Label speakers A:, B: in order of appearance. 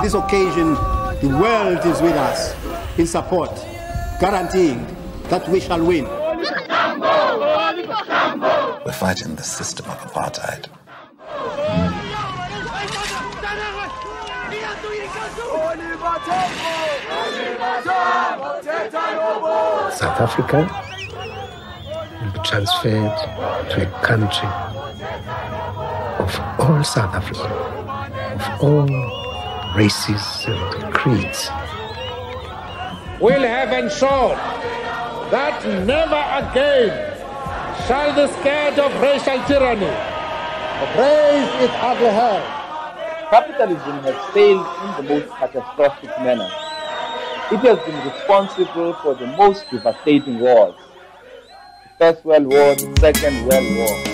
A: this occasion, the world is with us in support, guaranteeing that we shall win.
B: We're fighting the system of apartheid.
C: South Africa will be transferred to a country of all South Africa, of all races and creeds.
D: We'll have ensured that never again shall the scourge of racial tyranny raise its ugly head.
E: Capitalism has failed in the most catastrophic manner. It has been responsible for the most devastating wars. The First World War, the Second World War.